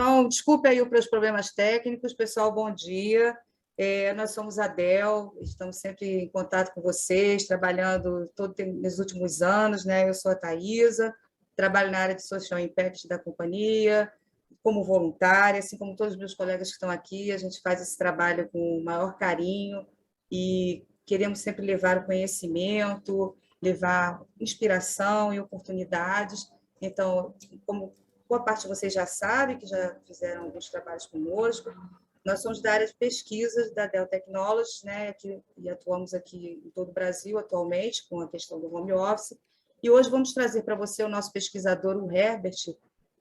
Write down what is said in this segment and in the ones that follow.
Então, desculpe aí os problemas técnicos, pessoal, bom dia. Nós somos a Dell, estamos sempre em contato com vocês, trabalhando nos últimos anos, né? Eu sou a Thaisa, trabalho na área de Social Impact da companhia, como voluntária, assim como todos os meus colegas que estão aqui, a gente faz esse trabalho com o maior carinho e queremos sempre levar o conhecimento, levar inspiração e oportunidades. Então, como boa parte de vocês já sabe, que já fizeram alguns trabalhos conosco, nós somos da área de pesquisas da Dell Technologies, né, e atuamos aqui em todo o Brasil atualmente com a questão do home office. E hoje vamos trazer para você o nosso pesquisador, o Herbert,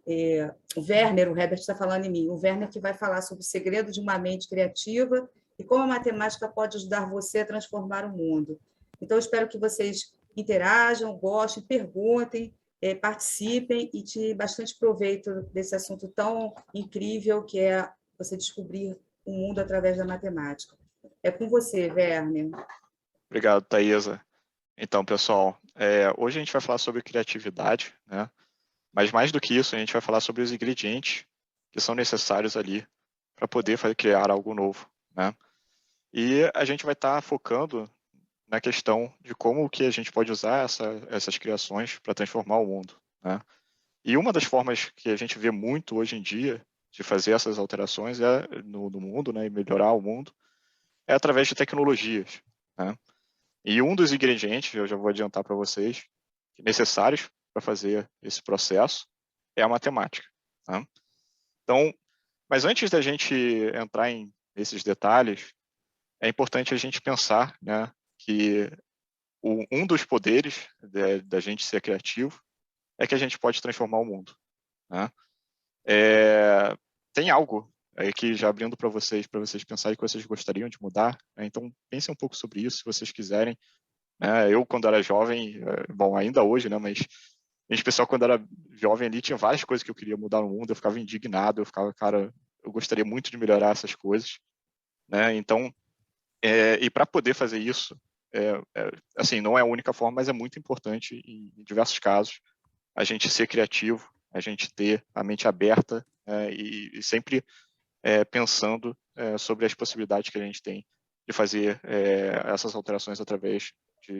o Werner, o Herbert está falando em mim, o Werner que vai falar sobre o segredo de uma mente criativa e como a matemática pode ajudar você a transformar o mundo. Então, eu espero que vocês interajam, gostem, perguntem, participem e tirem bastante proveito desse assunto tão incrível que é você descobrir o mundo através da matemática. É com você, Werner. Obrigado, Thaisa. Então, pessoal, hoje a gente vai falar sobre criatividade, né? Mas mais do que isso, a gente vai falar sobre os ingredientes que são necessários ali para poder criar algo novo, né? E a gente vai estar focando na questão de como que a gente pode usar essas criações para transformar o mundo, né? E uma das formas que a gente vê muito hoje em dia de fazer essas alterações no mundo, né, e melhorar o mundo, é através de tecnologias, né? E um dos ingredientes, eu já vou adiantar para vocês, necessários para fazer esse processo é a matemática, tá? Então, mas antes da gente entrar nesses detalhes, é importante a gente pensar, né, que um dos poderes da gente ser criativo é que a gente pode transformar o mundo, né? Tem algo aí que já abrindo para vocês pensarem que vocês gostariam de mudar, né? Então pensem um pouco sobre isso, se vocês quiserem, né? Eu, quando era jovem, bom, ainda hoje, né, mas em especial quando era jovem ali, tinha várias coisas que eu queria mudar no mundo, eu ficava indignado, eu ficava, cara, eu gostaria muito de melhorar essas coisas, né? Então, e para poder fazer isso, assim, não é a única forma, mas é muito importante em diversos casos a gente ser criativo, a gente ter a mente aberta e sempre pensando sobre as possibilidades que a gente tem de fazer essas alterações através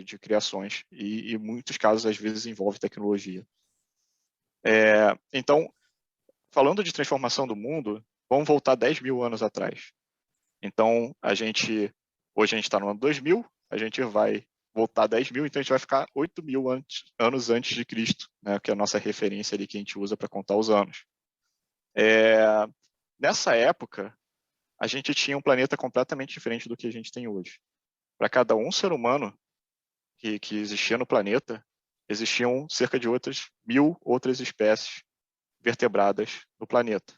de criações e em muitos casos, às vezes, envolve tecnologia. Então, falando de transformação do mundo, vamos voltar 10 mil anos atrás. Então, hoje a gente está no ano 2000, a gente vai voltar 10 mil, então a gente vai ficar 8 mil anos antes de Cristo, né, que é a nossa referência ali que a gente usa para contar os anos. Nessa época, a gente tinha um planeta completamente diferente do que a gente tem hoje. Para cada um ser humano que existia no planeta, existiam cerca de outras 1000 outras espécies vertebradas no planeta.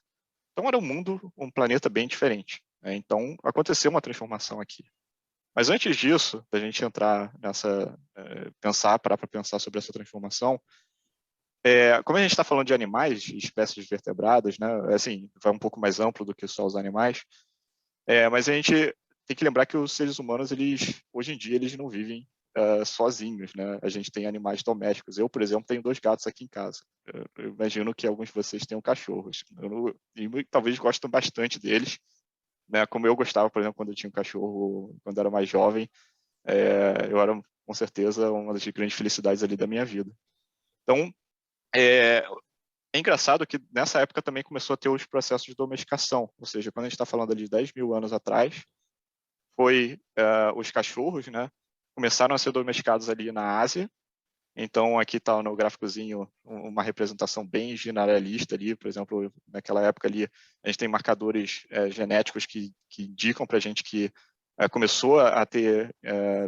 Então era um planeta bem diferente, né? Então aconteceu uma transformação aqui. Mas antes disso, da gente entrar nessa, parar para pensar sobre essa transformação, como a gente está falando de animais, de espécies vertebradas, né? Assim, vai um pouco mais amplo do que só os animais, mas a gente tem que lembrar que os seres humanos, hoje em dia, eles não vivem sozinhos, né? A gente tem animais domésticos. Eu, por exemplo, tenho 2 gatos aqui em casa. Eu imagino que alguns de vocês tenham cachorros. E talvez gostem bastante deles, né? Como eu gostava, por exemplo, quando eu tinha um cachorro, quando eu era mais jovem, eu era, com certeza, uma das grandes felicidades ali da minha vida. Então, é engraçado que nessa época também começou a ter os processos de domesticação, ou seja, quando a gente está falando ali de 10 mil anos atrás, os cachorros, né, começaram a ser domesticados ali na Ásia. Então, aqui está no gráficozinho uma representação bem generalista ali, por exemplo, naquela época ali, a gente tem marcadores genéticos que indicam para a gente que começou a ter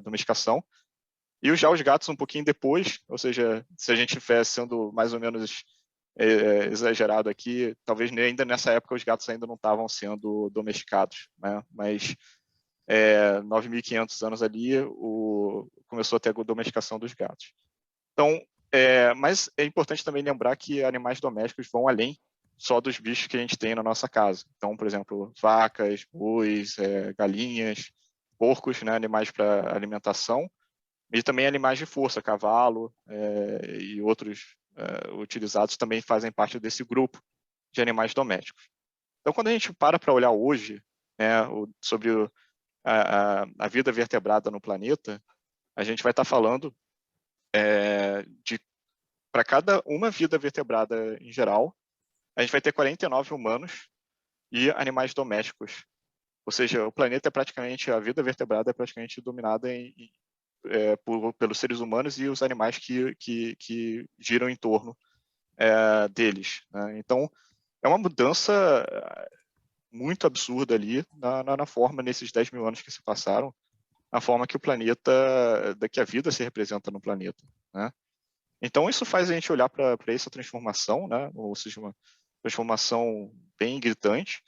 domesticação. E já os gatos um pouquinho depois, ou seja, se a gente estiver sendo mais ou menos exagerado aqui, talvez ainda nessa época os gatos ainda não estavam sendo domesticados, né? Mas 9.500 anos ali, começou a ter a domesticação dos gatos. Então, mas é importante também lembrar que animais domésticos vão além só dos bichos que a gente tem na nossa casa. Então, por exemplo, vacas, bois, galinhas, porcos, né, animais para alimentação, e também animais de força, cavalo e outros utilizados também fazem parte desse grupo de animais domésticos. Então, quando a gente para olhar hoje, né, sobre a vida vertebrada no planeta, a gente vai estar falando de, para cada uma vida vertebrada em geral, a gente vai ter 49 humanos e animais domésticos. Ou seja, o planeta é praticamente, a vida vertebrada é praticamente dominada pelos seres humanos e os animais que giram em torno deles, né? Então, é uma mudança muito absurda ali na forma, nesses 10 mil anos que se passaram, na forma que o planeta, que a vida se representa no planeta, né? Então, isso faz a gente olhar para essa transformação, né? Ou seja, uma transformação bem gritante,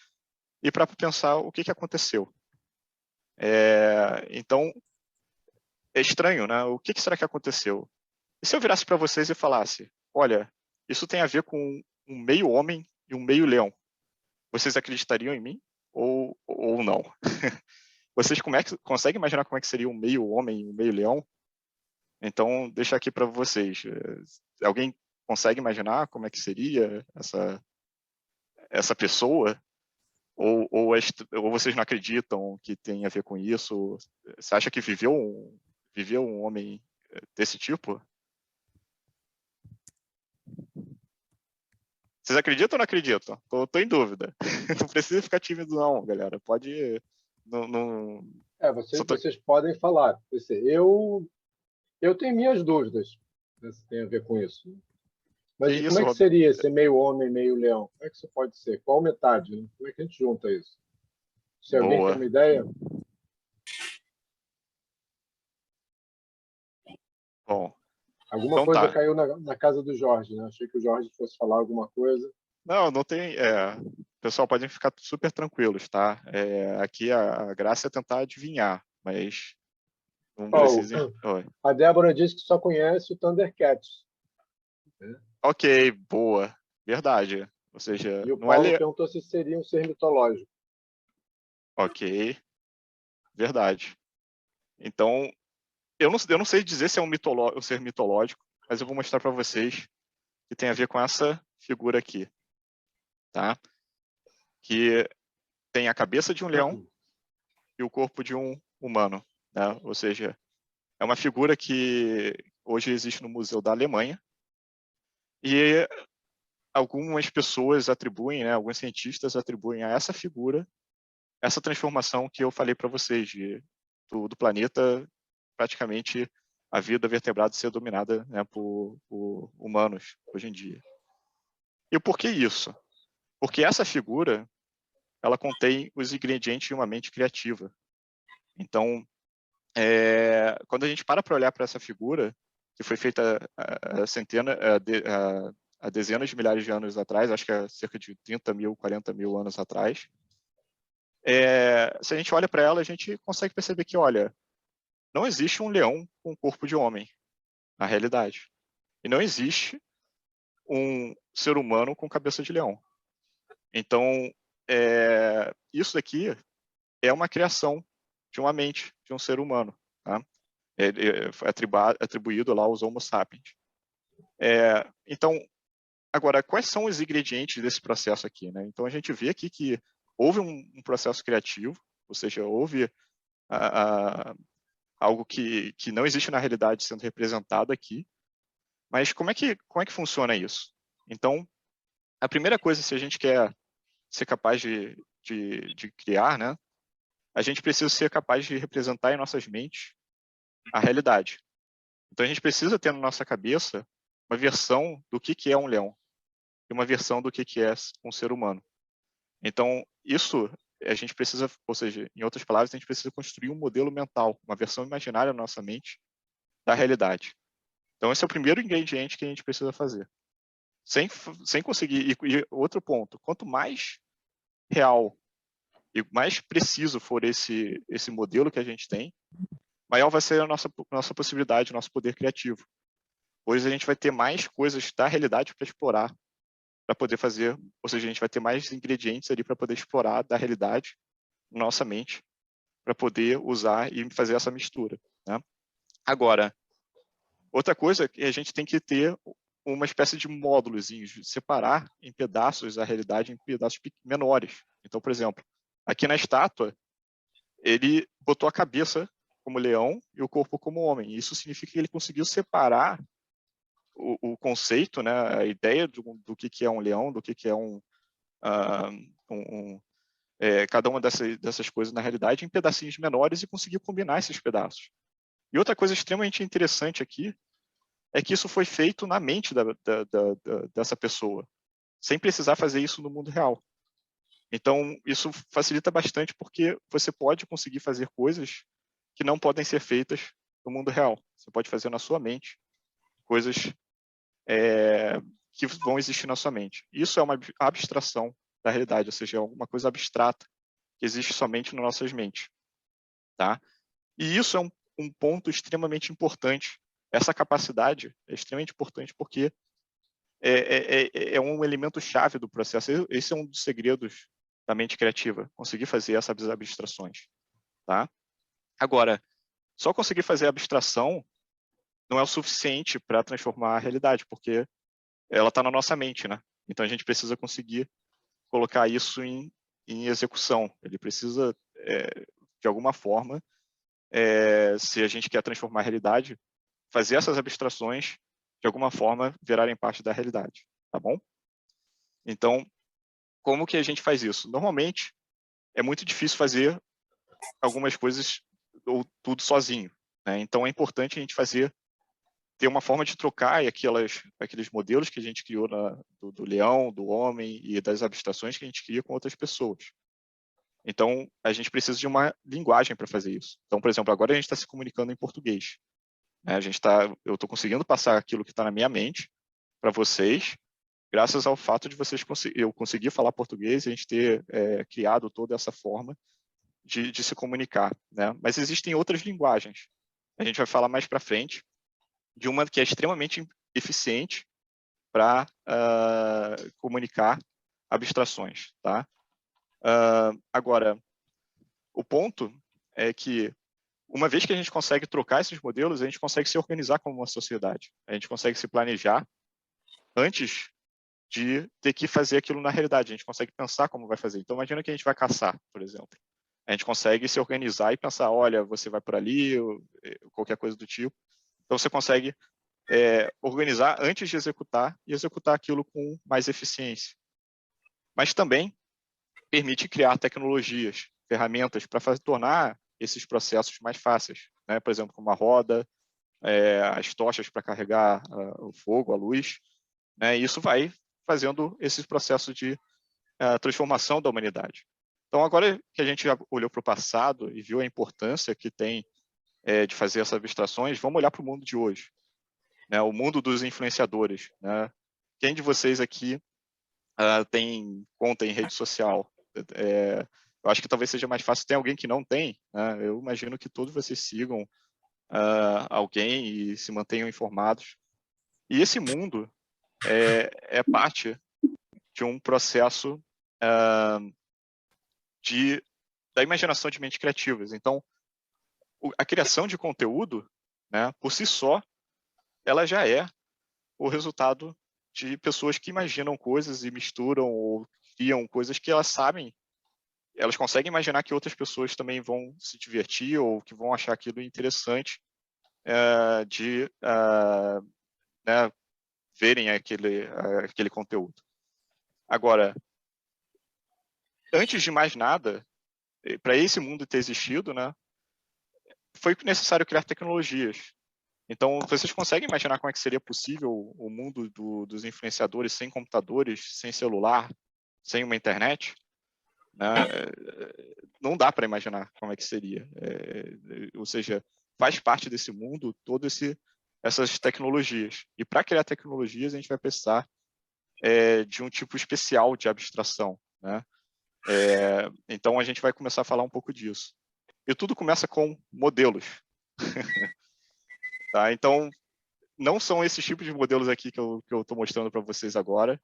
e para pensar o que aconteceu. Então, é estranho, né? O que será que aconteceu? E se eu virasse para vocês e falasse, olha, isso tem a ver com um meio homem e um meio leão, vocês acreditariam em mim ou não? Vocês conseguem imaginar como é que seria um meio homem e um meio leão? Então, deixa aqui para vocês. Alguém consegue imaginar como é que seria essa pessoa? Ou vocês não acreditam que tem a ver com isso? Você acha que viveu um homem desse tipo? Vocês acreditam ou não acreditam? Tô em dúvida. Não precisa ficar tímido não, galera. Pode... Não... Vocês podem falar. Eu tenho minhas dúvidas, né, se tem a ver com isso. Mas Que como isso, é que seria esse meio homem, meio leão? Como é que isso pode ser? Qual metade? Né? Como é que a gente junta isso? Se alguém tem uma ideia? Bom, alguma então coisa tá. Caiu na casa do Jorge, né? Achei que o Jorge fosse falar alguma coisa. Não tem... pessoal, podem ficar super tranquilos, tá? Aqui a graça é tentar adivinhar, mas não precisem... A Débora disse que só conhece o Thundercats. Né? Ok, boa. Verdade. Ou seja, e o não Paulo perguntou se seria um ser mitológico. Ok, verdade. Então, eu não sei dizer se é um ser mitológico, mas eu vou mostrar para vocês que tem a ver com essa figura aqui, tá? Que tem a cabeça de um leão e o corpo de um humano, né? Ou seja, é uma figura que hoje existe no Museu da Alemanha e algumas pessoas atribuem, né, alguns cientistas atribuem a essa figura essa transformação que eu falei para vocês do planeta praticamente a vida vertebrada ser dominada, né, por humanos hoje em dia. E por que isso? Porque essa figura ela contém os ingredientes de uma mente criativa. Então, quando a gente para olhar para essa figura, que foi feita há dezenas de milhares de anos atrás, acho que há cerca de 30 mil, 40 mil anos atrás, se a gente olha para ela, a gente consegue perceber que, olha, não existe um leão com corpo de homem, na realidade. E não existe um ser humano com cabeça de leão. Então, isso daqui é uma criação de uma mente, de um ser humano. Tá? Foi atribuído lá aos Homo sapiens. Então, agora, quais são os ingredientes desse processo aqui? Né? Então, a gente vê aqui que houve um processo criativo, ou seja, houve algo que não existe na realidade sendo representado aqui. Mas como é que funciona isso? Então, a primeira coisa, se a gente quer ser capaz de criar, né, a gente precisa ser capaz de representar em nossas mentes a realidade. Então, a gente precisa ter na nossa cabeça uma versão do que é um leão e uma versão do que é um ser humano. Então, isso a gente precisa, ou seja, em outras palavras, a gente precisa construir um modelo mental, uma versão imaginária na nossa mente da realidade. Então, esse é o primeiro ingrediente que a gente precisa fazer. Sem conseguir... E outro ponto, quanto mais real e mais preciso for esse modelo que a gente tem, maior vai ser a nossa possibilidade, nosso poder criativo. Pois a gente vai ter mais coisas da realidade para explorar, para poder fazer, ou seja, a gente vai ter mais ingredientes ali para poder explorar da realidade, na nossa mente, para poder usar e fazer essa mistura. Né? Agora, outra coisa é que a gente tem que ter uma espécie de módulos, separar em pedaços a realidade em pedaços menores. Então, por exemplo, aqui na estátua, ele botou a cabeça como leão e o corpo como homem. Isso significa que ele conseguiu separar o conceito, né, a ideia do que é um leão, do que é cada uma dessas coisas na realidade em pedacinhos menores e conseguiu combinar esses pedaços. E outra coisa extremamente interessante aqui é que isso foi feito na mente dessa pessoa, sem precisar fazer isso no mundo real. Então, isso facilita bastante porque você pode conseguir fazer coisas que não podem ser feitas no mundo real. Você pode fazer na sua mente coisas que vão existir na sua mente. Isso é uma abstração da realidade, ou seja, é alguma coisa abstrata que existe somente nas nossas mentes. Tá? E isso é um ponto extremamente importante. Essa capacidade é extremamente importante porque é um elemento chave do processo. Esse é um dos segredos da mente criativa, conseguir fazer essas abstrações. Tá? Agora, só conseguir fazer a abstração não é o suficiente para transformar a realidade, porque ela está na nossa mente, né? Então a gente precisa conseguir colocar isso em execução. Ele precisa, de alguma forma, se a gente quer transformar a realidade, fazer essas abstrações, de alguma forma, virarem parte da realidade, tá bom? Então, como que a gente faz isso? Normalmente, é muito difícil fazer algumas coisas ou tudo sozinho, né? Então, é importante a gente ter uma forma de trocar aqueles modelos que a gente criou do leão, do homem e das abstrações que a gente cria com outras pessoas. Então, a gente precisa de uma linguagem para fazer isso. Então, por exemplo, agora a gente está se comunicando em português. Né? Eu estou conseguindo passar aquilo que está na minha mente para vocês, graças ao fato de eu conseguir falar português e a gente ter criado toda essa forma de se comunicar. Né? Mas existem outras linguagens. A gente vai falar mais para frente de uma que é extremamente eficiente para comunicar abstrações. Tá? Agora, o ponto é que, uma vez que a gente consegue trocar esses modelos, a gente consegue se organizar como uma sociedade. A gente consegue se planejar antes de ter que fazer aquilo na realidade. A gente consegue pensar como vai fazer. Então, imagina que a gente vai caçar, por exemplo. A gente consegue se organizar e pensar, olha, você vai por ali, ou qualquer coisa do tipo. Então, você consegue organizar antes de executar e executar aquilo com mais eficiência. Mas também permite criar tecnologias, ferramentas para tornar esses processos mais fáceis, né? Por exemplo, como a roda, as tochas para carregar o fogo, a luz, né? E isso vai fazendo esses processos de transformação da humanidade. Então, agora que a gente já olhou para o passado e viu a importância que tem de fazer essas abstrações, vamos olhar para o mundo de hoje, né? O mundo dos influenciadores, né? Quem de vocês aqui tem conta em rede social? Eu acho que talvez seja mais fácil. Tem alguém que não tem? Né? Eu imagino que todos vocês sigam alguém e se mantenham informados. E esse mundo é parte de um processo da imaginação de mentes criativas. Então, a criação de conteúdo, né, por si só, ela já é o resultado de pessoas que imaginam coisas e misturam ou criam coisas que elas sabem, elas conseguem imaginar que outras pessoas também vão se divertir ou que vão achar aquilo interessante né, verem aquele conteúdo. Agora, antes de mais nada, para esse mundo ter existido, né, foi necessário criar tecnologias. Então, vocês conseguem imaginar como é que seria possível o mundo dos influenciadores sem computadores, sem celular, sem uma internet? Né? Não dá para imaginar como é que seria. Ou seja, faz parte desse mundo todas essas tecnologias. E para criar tecnologias, a gente vai precisar de um tipo especial de abstração. Né? Então, a gente vai começar a falar um pouco disso. E tudo começa com modelos. Tá? Então, não são esses tipos de modelos aqui que eu estou mostrando para vocês agora,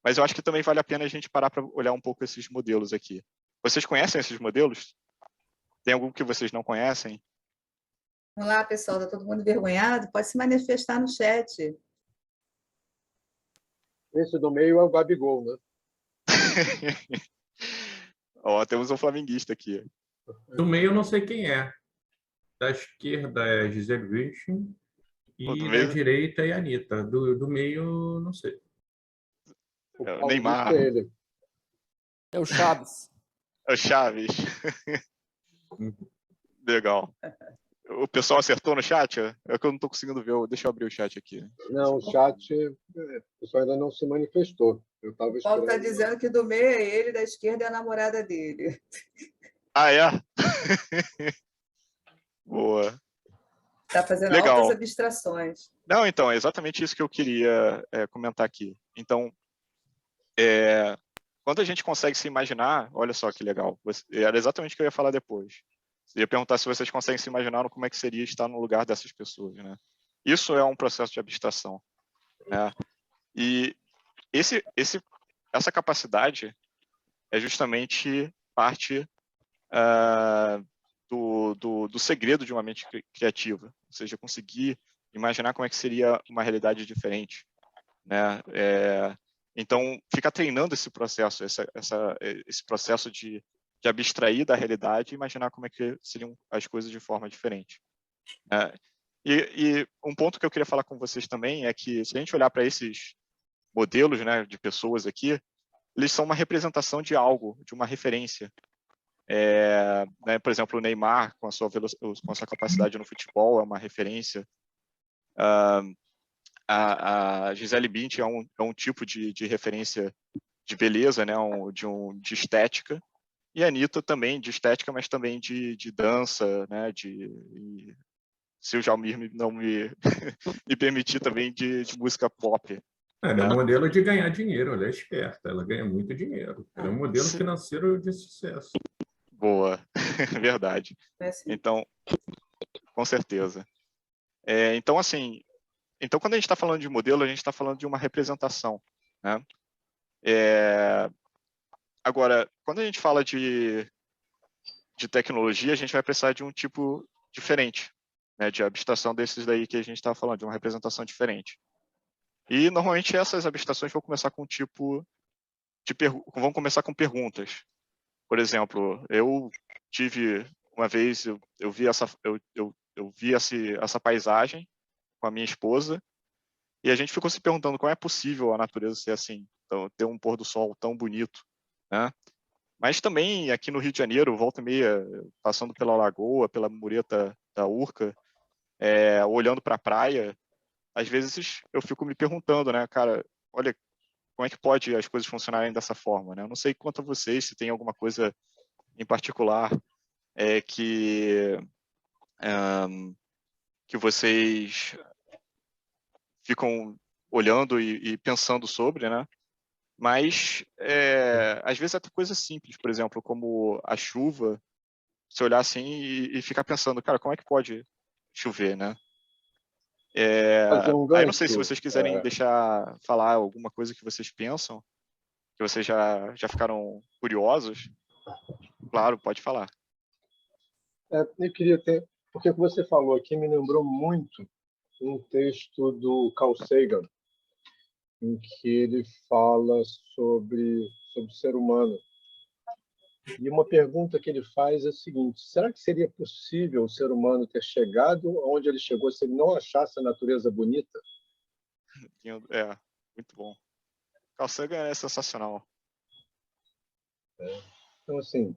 mas eu acho que também vale a pena a gente parar para olhar um pouco esses modelos aqui. Vocês conhecem esses modelos? Tem algum que vocês não conhecem? Olá, pessoal. Está todo mundo envergonhado? Pode se manifestar no chat. Esse do meio é o Gabigol, né? Ó, temos um flamenguista aqui. Do meio eu não sei quem é. Da esquerda é Gisele Bündchen O do e da meio direita é a Anitta. Do meio, não sei. O é o paulista Neymar, é ele. É o Chaves. é o Chaves. Legal. O pessoal acertou no chat? É que eu não estou conseguindo ver. Deixa eu abrir o chat aqui. Não, o chat, o pessoal ainda não se manifestou. Eu estava O Paulo está esperando. dizendo que do meio é ele, da esquerda é a namorada dele. Ah, é? Boa. Está fazendo altas Legal. abstrações. Não, então, é exatamente isso que eu queria comentar aqui. Então, quando a gente consegue se imaginar, olha só que legal, era exatamente o que eu ia falar depois. Eu ia perguntar se vocês conseguem se imaginar como é que seria estar no lugar dessas pessoas, né? Isso é um processo de abstração, né? E essa capacidade é justamente parte do segredo de uma mente criativa, ou seja, conseguir imaginar como é que seria uma realidade diferente, né? Então, ficar treinando esse processo, esse processo de abstrair da realidade e imaginar como é que seriam as coisas de forma diferente. Né? E um ponto que eu queria falar com vocês também é que, se a gente olhar para esses modelos, né, de pessoas aqui, eles são uma representação de algo, de uma referência. Né, por exemplo, o Neymar, com a sua capacidade no futebol, é uma referência. A Gisele Bündchen é um tipo de referência de beleza, né, de estética. E a Anitta também de estética, mas também de dança, né, se o Jalmir não me permitir também de música pop. Ela é modelo de ganhar dinheiro, ela é esperta, ela ganha muito dinheiro. Ela é um modelo financeiro de sucesso. Boa, verdade. É assim. Então, com certeza. Então, assim, quando a gente está falando de modelo, a gente está falando de uma representação, né? Agora, quando a gente fala de tecnologia, a gente vai precisar de um tipo diferente, né, de abstração desses daí que a gente estava falando, de uma representação diferente. E, normalmente, essas abstrações vão começar com vão começar com perguntas. Por exemplo, eu tive uma vez, eu vi essa paisagem com a minha esposa e a gente ficou se perguntando como é possível a natureza ser assim, então, ter um pôr do sol tão bonito, né? Mas também aqui no Rio de Janeiro, volta e meia, passando pela lagoa, pela mureta da Urca, olhando para a praia, às vezes eu fico me perguntando, né, cara, olha, como é que pode as coisas funcionarem dessa forma, né? Eu não sei quanto a vocês, se tem alguma coisa em particular que vocês ficam olhando e pensando sobre, né? Mas às vezes até coisas simples, por exemplo, como a chuva, você olhar assim e ficar pensando, cara, como é que pode chover, né? Fazer um Aí não sei se gancho. vocês quiserem deixar falar alguma coisa que vocês pensam, que vocês já ficaram curiosos. Claro, pode falar. Eu queria ter, porque o que você falou aqui me lembrou muito um texto do Carl Sagan, em que ele fala sobre o ser humano. E uma pergunta que ele faz é a seguinte: será que seria possível o ser humano ter chegado onde ele chegou se ele não achasse a natureza bonita? Muito bom. Carl Sagan é sensacional. Então, assim,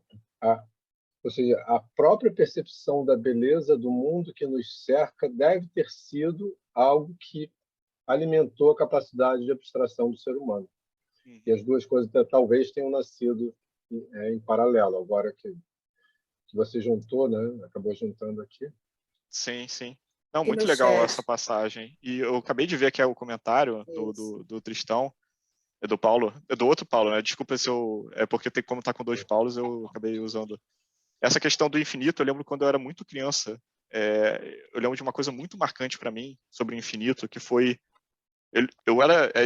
ou seja, a própria percepção da beleza do mundo que nos cerca deve ter sido algo que alimentou a capacidade de abstração do ser humano. E as duas coisas talvez tenham nascido em paralelo. Agora que você juntou, né? Acabou juntando aqui. Sim, sim. Não, E muito no legal chat? essa passagem. E eu acabei de ver aqui o comentário do Tristão, do Paulo, do outro Paulo, né? Desculpa se eu... É porque como tá com dois Paulos, eu acabei usando. Essa questão do infinito, eu lembro quando eu era muito criança, eu lembro de uma coisa muito marcante para mim sobre o infinito, que foi...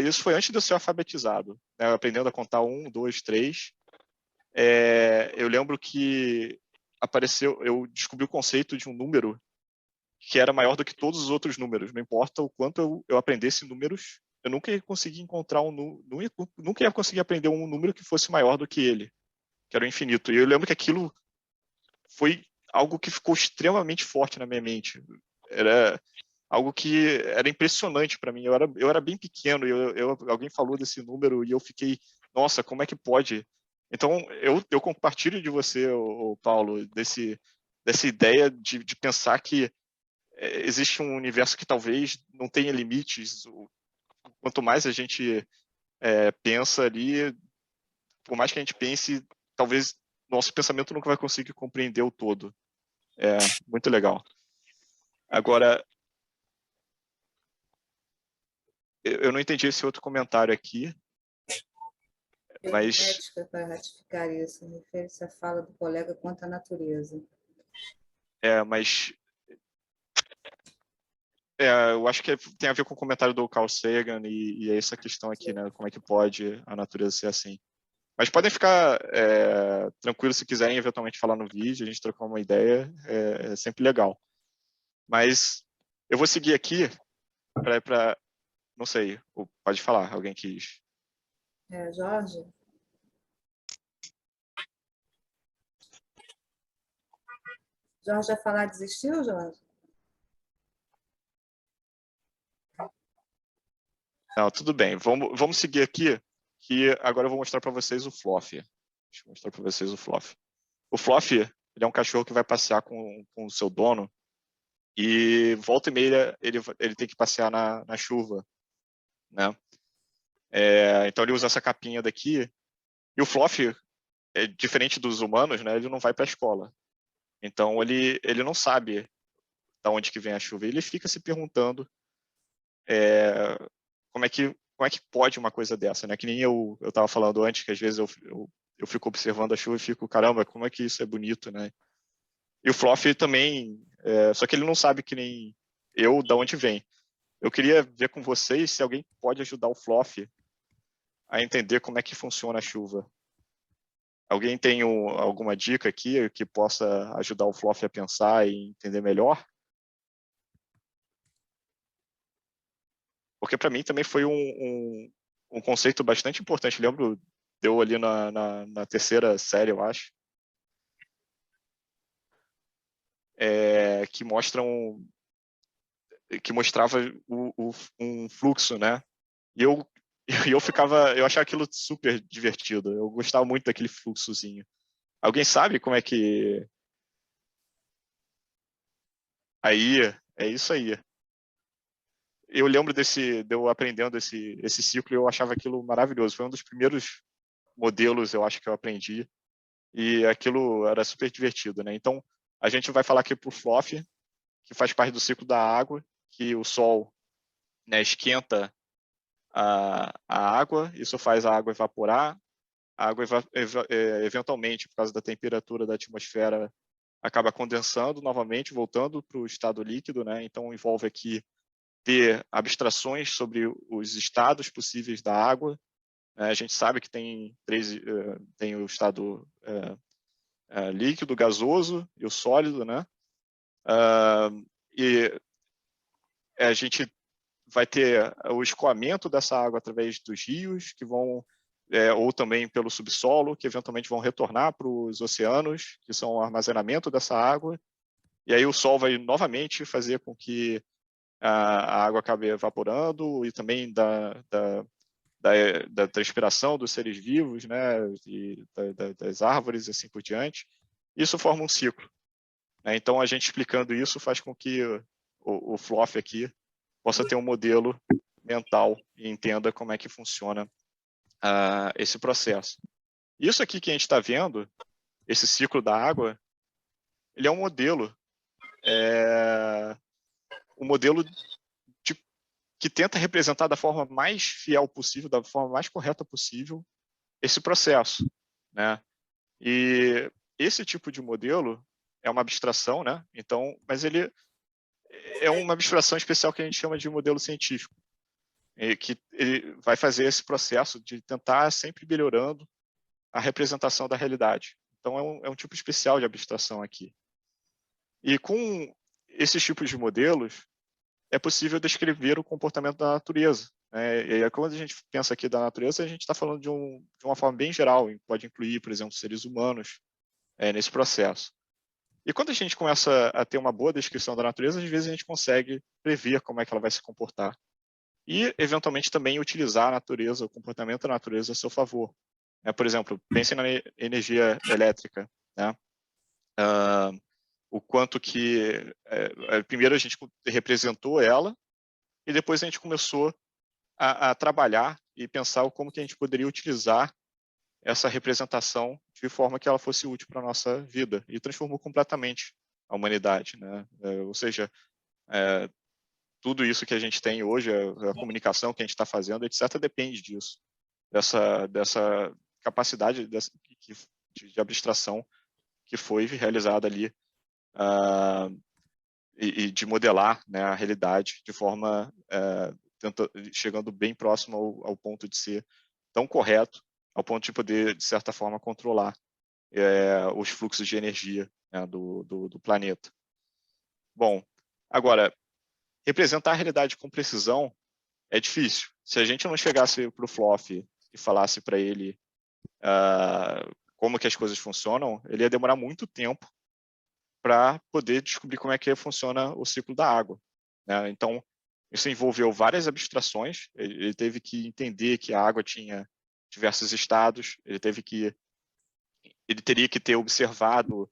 isso foi antes de eu ser alfabetizado, né? Aprendendo a contar 1, 2, 3. Eu lembro que eu descobri o conceito de um número que era maior do que todos os outros números. Não importa o quanto eu aprendesse números, eu nunca ia conseguir encontrar nunca ia conseguir aprender um número que fosse maior do que ele, que era o infinito. E eu lembro que aquilo foi algo que ficou extremamente forte na minha mente. Era algo que era impressionante para mim. Eu era bem pequeno, alguém falou desse número e eu fiquei, nossa, como é que pode? Então, eu compartilho de você, Paulo, dessa ideia de pensar que existe um universo que talvez não tenha limites. Quanto mais a gente pensa ali, por mais que a gente pense, talvez nosso pensamento nunca vai conseguir compreender o todo. É muito legal. Agora, eu não entendi esse outro comentário aqui, mas... Hermética para ratificar isso, refere-se à fala do colega quanto à natureza. Mas eu acho que tem a ver com o comentário do Carl Sagan e essa questão aqui, né? Como é que pode a natureza ser assim? Mas podem ficar tranquilos se quiserem eventualmente falar no vídeo, a gente trocar uma ideia, é sempre legal. Mas eu vou seguir aqui para não sei, pode falar, alguém quis. Jorge? Jorge já falar desistiu, Jorge? Não, tudo bem. Vamos seguir aqui, que agora eu vou mostrar para vocês o Fluffy. Deixa eu mostrar para vocês o Fluffy. O Fluffy, ele é um cachorro que vai passear com o seu dono e volta e meia ele tem que passear na chuva, né? Então ele usa essa capinha daqui. E o Fluffy, diferente dos humanos, né? Ele não vai para a escola. Então ele não sabe de onde que vem a chuva. Ele fica se perguntando como é que pode uma coisa dessa, né? Que nem eu estava falando antes, que às vezes eu fico observando a chuva e fico, caramba, como é que isso é bonito, né? E o Fluffy também, só que ele não sabe que nem eu de onde vem. Eu queria ver com vocês se alguém pode ajudar o Fluffy a entender como é que funciona a chuva. Alguém tem alguma dica aqui que possa ajudar o Fluffy a pensar e entender melhor? Porque para mim também foi um conceito bastante importante. Lembro, deu ali na terceira série, eu acho, que mostrava um fluxo, né? E eu achava aquilo super divertido. Eu gostava muito daquele fluxozinho. Alguém sabe como é que... Aí, é isso aí. Eu lembro de eu aprendendo esse ciclo e eu achava aquilo maravilhoso. Foi um dos primeiros modelos, eu acho, que eu aprendi. E aquilo era super divertido, né? Então, a gente vai falar aqui para o Fluffy, que faz parte do ciclo da água, que o sol, né, esquenta a água, isso faz a água evaporar. A água, eventualmente, por causa da temperatura da atmosfera, acaba condensando novamente, voltando para o estado líquido, né? Então, envolve aqui ter abstrações sobre os estados possíveis da água. A gente sabe que tem o estado líquido, gasoso e o sólido, né? E a gente vai ter o escoamento dessa água através dos rios, que vão, ou também pelo subsolo, que eventualmente vão retornar para os oceanos, que são o armazenamento dessa água. E aí o sol vai novamente fazer com que a água acabe evaporando e também da transpiração dos seres vivos, né, e das árvores e assim por diante. Isso forma um ciclo, né? Então, a gente explicando isso faz com que o Fluffy aqui possa ter um modelo mental e entenda como é que funciona esse processo. Isso aqui que a gente está vendo, esse ciclo da água, ele é um modelo que tenta representar da forma mais fiel possível, da forma mais correta possível, esse processo, né? E esse tipo de modelo é uma abstração, né? Então, mas ele é uma abstração especial que a gente chama de modelo científico, que ele vai fazer esse processo de tentar sempre melhorando a representação da realidade. Então, é um tipo especial de abstração aqui. E com esses tipos de modelos, é possível descrever o comportamento da natureza, né? E aí, quando a gente pensa aqui da natureza, a gente está falando de uma forma bem geral, pode incluir, por exemplo, seres humanos nesse processo. E quando a gente começa a ter uma boa descrição da natureza, às vezes a gente consegue prever como é que ela vai se comportar. E, eventualmente, também utilizar a natureza, o comportamento da natureza a seu favor. Por exemplo, pense na energia elétrica, né? O quanto que... primeiro a gente representou ela, e depois a gente começou a trabalhar e pensar como que a gente poderia utilizar essa representação de forma que ela fosse útil para a nossa vida, e transformou completamente a humanidade, né? Ou seja, tudo isso que a gente tem hoje, a comunicação que a gente está fazendo, etc., depende disso, dessa capacidade de abstração que foi realizada ali, e de modelar, né, a realidade de forma chegando bem próximo ao ponto de ser tão correto, ao ponto de poder, de certa forma, controlar os fluxos de energia, né, do planeta. Bom, agora, representar a realidade com precisão é difícil. Se a gente não chegasse para o Floff e falasse para ele como que as coisas funcionam, ele ia demorar muito tempo para poder descobrir como é que funciona o ciclo da água, né? Então, isso envolveu várias abstrações. Ele teve que entender que a água tinha diversos estados, ele teria que ter observado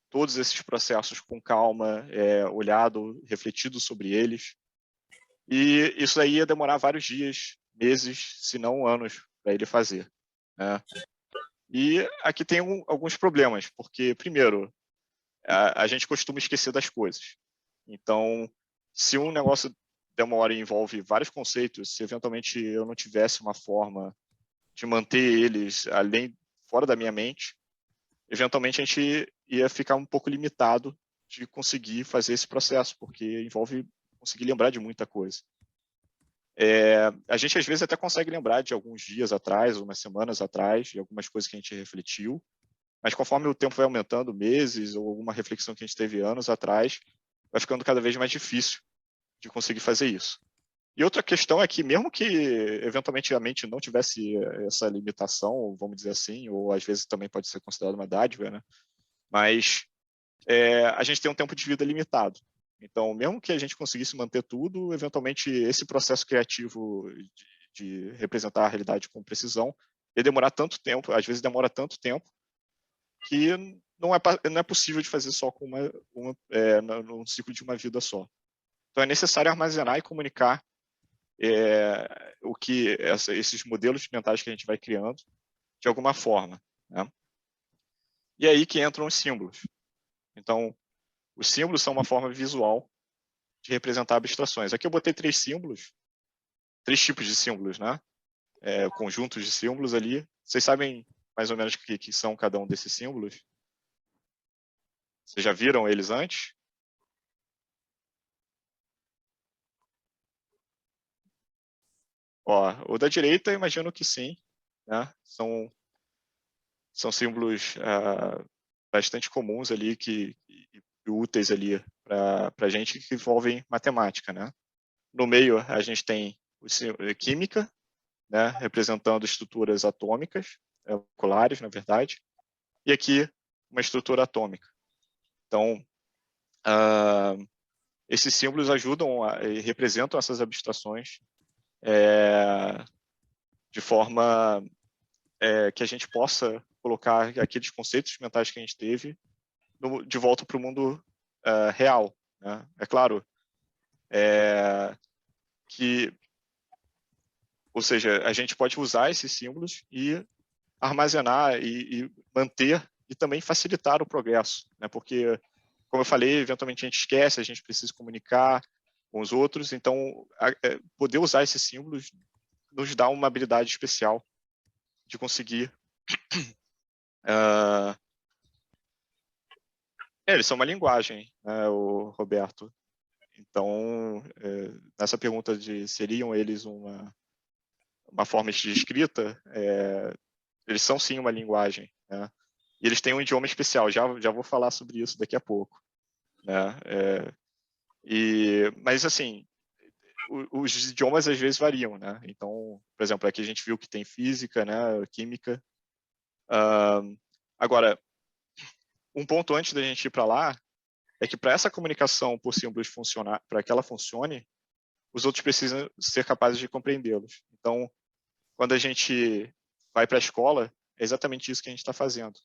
todos esses processos com calma, olhado, refletido sobre eles. E isso aí ia demorar vários dias, meses, se não anos, para ele fazer, né? E aqui tem alguns problemas, porque, primeiro, a gente costuma esquecer das coisas. Então, se um negócio demora e envolve vários conceitos, se eventualmente eu não tivesse uma forma de manter eles fora da minha mente, eventualmente a gente ia ficar um pouco limitado de conseguir fazer esse processo, porque envolve conseguir lembrar de muita coisa. A gente, às vezes, até consegue lembrar de alguns dias atrás, umas semanas atrás, de algumas coisas que a gente refletiu, mas conforme o tempo vai aumentando, meses, ou alguma reflexão que a gente teve anos atrás, vai ficando cada vez mais difícil de conseguir fazer isso. E outra questão é que, mesmo que, eventualmente, a mente não tivesse essa limitação, vamos dizer assim, ou às vezes também pode ser considerado uma dádiva, né? Mas a gente tem um tempo de vida limitado. Então, mesmo que a gente conseguisse manter tudo, eventualmente esse processo criativo de representar a realidade com precisão ia demorar tanto tempo, às vezes demora tanto tempo, que não é possível de fazer só com num ciclo de uma vida só. Então, é necessário armazenar e comunicar esses modelos mentais que a gente vai criando de alguma forma, né? E aí que entram os símbolos. Então, os símbolos são uma forma visual de representar abstrações. Aqui eu botei 3 símbolos, 3 tipos de símbolos, né? Conjuntos de símbolos ali. Vocês sabem mais ou menos o que são cada um desses símbolos? Vocês já viram eles antes? Ó, o da direita, eu imagino que sim, né? São símbolos bastante comuns ali e úteis ali para a gente, que envolvem matemática, né? No meio, a gente tem química, né? Representando estruturas atômicas, moleculares, na verdade, e aqui uma estrutura atômica. Então, esses símbolos ajudam e representam essas abstrações de forma que a gente possa colocar aqueles conceitos mentais que a gente teve de volta para o mundo real, né? É claro ou seja, a gente pode usar esses símbolos e armazenar e manter e também facilitar o progresso, né? Porque, como eu falei, eventualmente a gente esquece, a gente precisa comunicar com os outros, então poder usar esses símbolos nos dá uma habilidade especial de conseguir eles são uma linguagem, né, o Roberto. Então, nessa pergunta de seriam eles uma forma de escrita, eles são sim uma linguagem, né? E eles têm um idioma especial, já vou falar sobre isso daqui a pouco, né? Mas assim, os idiomas às vezes variam, né? Então, por exemplo, aqui a gente viu que tem física, né, química. Agora, um ponto antes da gente ir para lá é que para essa comunicação por símbolos funcionar, para que ela funcione, os outros precisam ser capazes de compreendê-los. Então, quando a gente vai para a escola, é exatamente isso que a gente está fazendo.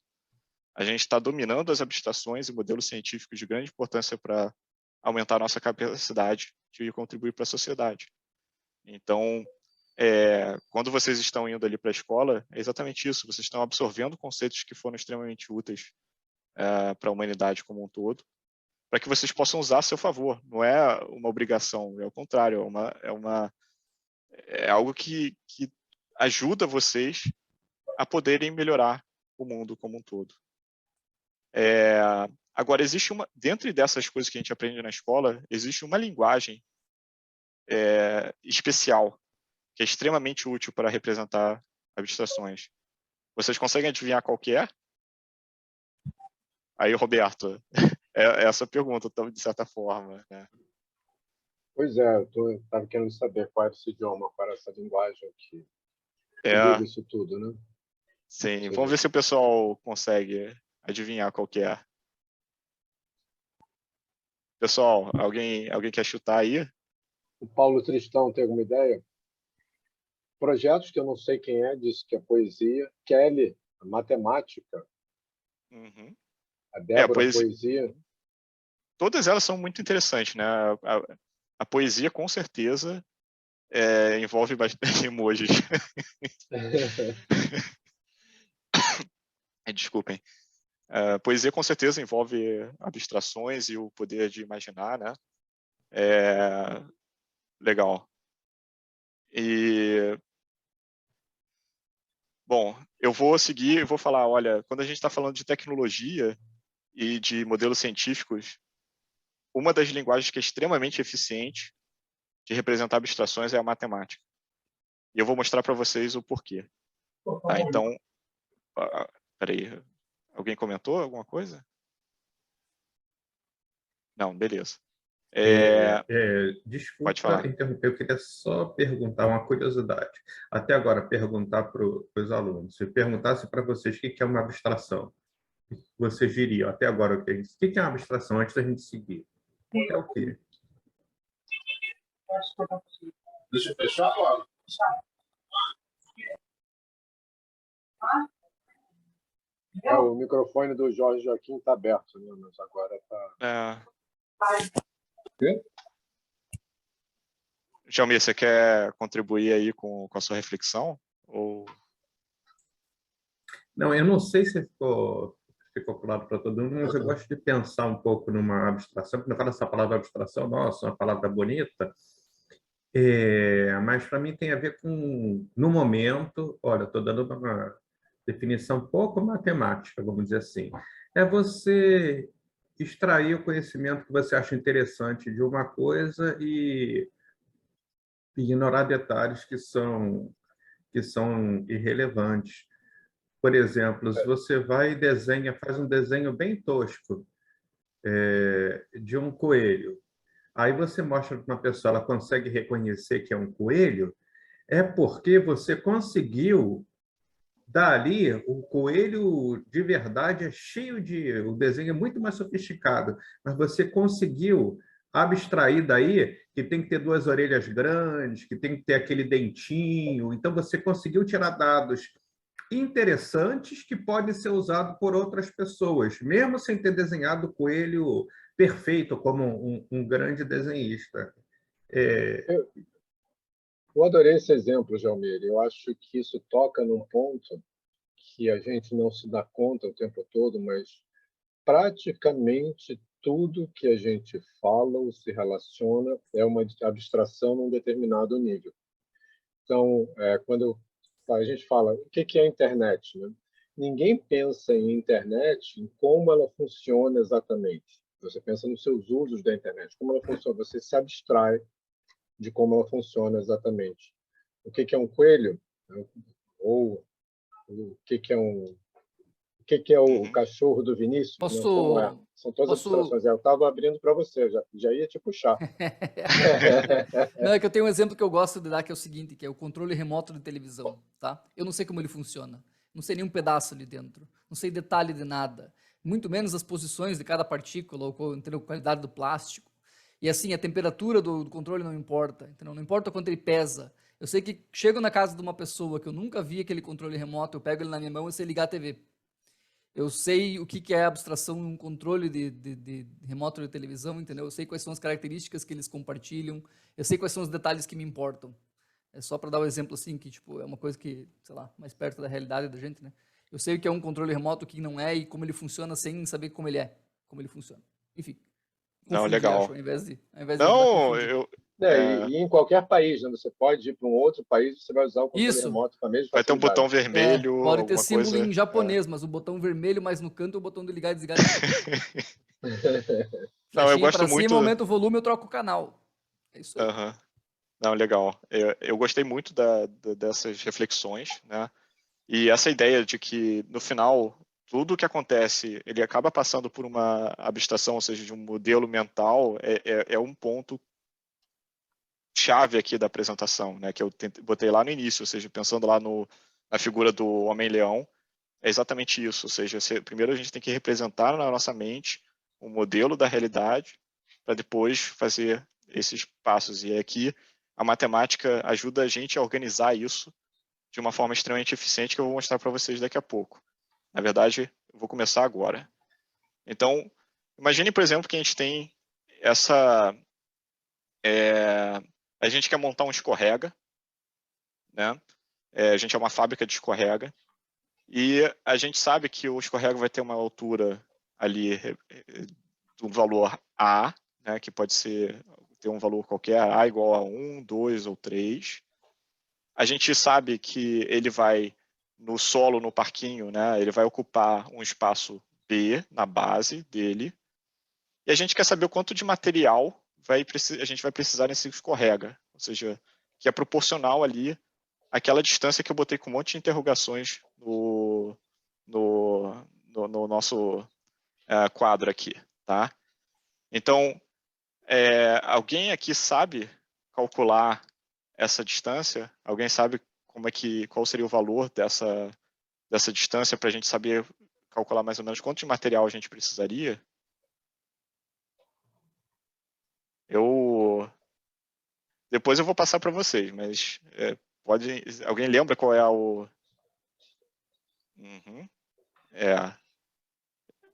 A gente está dominando as abstrações e modelos científicos de grande importância para aumentar a nossa capacidade de contribuir para a sociedade. Então, quando vocês estão indo ali para a escola, é exatamente isso. Vocês estão absorvendo conceitos que foram extremamente úteis para a humanidade como um todo, para que vocês possam usar a seu favor. Não é uma obrigação, é o contrário, é algo que ajuda vocês a poderem melhorar o mundo como um todo. Agora, dentro dessas coisas que a gente aprende na escola, existe uma linguagem especial, que é extremamente útil para representar abstrações. Vocês conseguem adivinhar qual que é? Aí, Roberto, essa pergunta, de certa forma, né? Pois é, eu estava querendo saber qual era esse idioma, qual era essa linguagem que liga isso tudo, né? Sim, vamos ver se o pessoal consegue adivinhar qual que é. Pessoal, alguém quer chutar aí? O Paulo Tristão tem alguma ideia? Projetos que eu não sei quem é, disse que é poesia. Kelly, a matemática. Uhum. A Débora, poesia. Todas elas são muito interessantes, né? A poesia, com certeza, envolve bastante emojis. Desculpem. Poesia, com certeza, envolve abstrações e o poder de imaginar, né? Legal. Bom, eu vou seguir, eu vou falar, olha, quando a gente está falando de tecnologia e de modelos científicos, uma das linguagens que é extremamente eficiente de representar abstrações é a matemática. E eu vou mostrar para vocês o porquê. Tá, então, peraí, alguém comentou alguma coisa? Não, beleza. Desculpa Pode falar. interromper, eu queria só perguntar uma curiosidade. Até agora, perguntar para os alunos. Se eu perguntasse para vocês o que é uma abstração, vocês diriam, até agora, o que é uma abstração, antes da gente seguir? É o quê? Deixa eu fechar agora. O microfone do Jorge Joaquim está aberto, né? Mas agora está... Quê? Jalmir, você quer contribuir aí com a sua reflexão? Ou... Não, eu não sei se ficou claro para todo mundo, mas eu gosto de pensar um pouco numa abstração. Quando eu falo essa palavra abstração, nossa, uma palavra bonita, mas para mim tem a ver com, no momento, olha, estou dando uma definição um pouco matemática, vamos dizer assim. É você extrair o conhecimento que você acha interessante de uma coisa e ignorar detalhes que são irrelevantes. Por exemplo, se você vai e desenha, faz um desenho bem tosco de um coelho, aí você mostra para uma pessoa, ela consegue reconhecer que é um coelho, é porque você conseguiu dali, o coelho de verdade é cheio de... O desenho é muito mais sofisticado, mas você conseguiu abstrair daí que tem que ter duas orelhas grandes, que tem que ter aquele dentinho. Então, você conseguiu tirar dados interessantes que podem ser usados por outras pessoas, mesmo sem ter desenhado o coelho perfeito como um grande desenhista. Eu adorei esse exemplo, Jalmir. Eu acho que isso toca num ponto que a gente não se dá conta o tempo todo, mas praticamente tudo que a gente fala ou se relaciona é uma abstração num determinado nível. Então, quando a gente fala o que é a internet, né? Ninguém pensa em internet, em como ela funciona exatamente. Você pensa nos seus usos da internet, como ela funciona. Você se abstrai de como ela funciona exatamente. O que é um coelho? Ou o que é que é o cachorro do Vinícius? Não, como é? Posso... São todas Posso... abstrações. Eu estava abrindo para você, já ia te puxar. Não, é que eu tenho um exemplo que eu gosto de dar, que é o seguinte, que é o controle remoto de televisão, tá? Eu não sei como ele funciona. Não sei nenhum pedaço ali dentro. Não sei detalhe de nada. Muito menos as posições de cada partícula, ou entendeu? A qualidade do plástico. E assim, a temperatura do controle não importa, entendeu? Não importa quanto ele pesa. Eu sei que chego na casa de uma pessoa que eu nunca vi aquele controle remoto, eu pego ele na minha mão e sei ligar a TV. Eu sei o que é a abstração num controle de remoto de televisão, entendeu? Eu sei quais são as características que eles compartilham, eu sei quais são os detalhes que me importam. É só para dar um exemplo assim, que tipo, é uma coisa que, sei lá, mais perto da realidade da gente, né? Eu sei o que é um controle remoto, o que não é e como ele funciona sem saber como ele é, como ele funciona. Enfim, Não, confundi, acho, legal. ao invés de ajudar, Não, confundi. E em qualquer país, né? Você pode ir para um outro país e você vai usar o controle Isso, remoto com a mesma vai ter um facilidade. botão vermelho, pode ter alguma símbolo coisa. em japonês, mas o botão vermelho mais no canto é o botão de ligar e desligar a TV. Não, eu Flechinha gosto para muito. cima, aumenta o volume, eu troco o canal. É isso aí. Aham. Não, legal. Eu gostei muito dessas reflexões, né? E essa ideia de que, no final, tudo o que acontece, ele acaba passando por uma abstração, ou seja, de um modelo mental, é um ponto chave aqui da apresentação, né? Que eu botei lá no início, ou seja, pensando lá na figura do Homem-Leão, é exatamente isso. Ou seja, primeiro a gente tem que representar na nossa mente um modelo da realidade para depois fazer esses passos. E aqui a matemática ajuda a gente a organizar isso de uma forma extremamente eficiente que eu vou mostrar para vocês daqui a pouco. Na verdade, eu vou começar agora. Então, imagine, por exemplo, que a gente tem essa... a gente quer montar um escorrega, né? A gente é uma fábrica de escorrega, e a gente sabe que o escorrega vai ter uma altura ali do valor A, né, que pode ter um valor qualquer, A igual a 1, 2 ou 3. A gente sabe que ele vai, no solo, no parquinho, né, ele vai ocupar um espaço B na base dele, e a gente quer saber o quanto de material a gente vai precisar nesse escorrega, ou seja, que é proporcional ali àquela distância que eu botei com um monte de interrogações no nosso quadro aqui, tá? Então, alguém aqui sabe calcular essa distância? Alguém sabe qual seria o valor dessa distância para a gente saber calcular mais ou menos quanto de material a gente precisaria? Depois eu vou passar para vocês, mas alguém lembra qual é o... Uhum.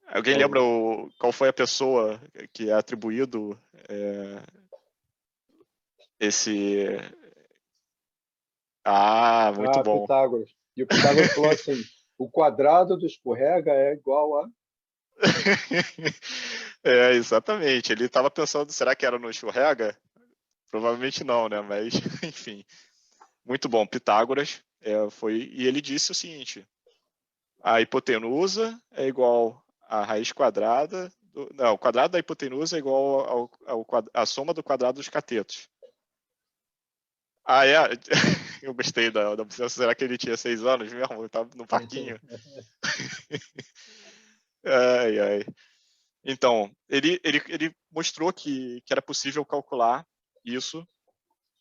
Alguém lembra qual foi a pessoa que é atribuído esse... muito bom. Pitágoras. E o Pitágoras falou assim, o quadrado do escorrega é igual a... Exatamente. Ele estava pensando, será que era no escorrega? Provavelmente não, né? Mas, enfim. Muito bom. Pitágoras e ele disse o seguinte, a hipotenusa é igual à raiz quadrada... Não, o quadrado da hipotenusa é igual à soma do quadrado dos catetos. Eu gostei da opção. Será que ele tinha 6 anos mesmo? Ele estava no parquinho? Ai. Então, ele mostrou que era possível calcular isso.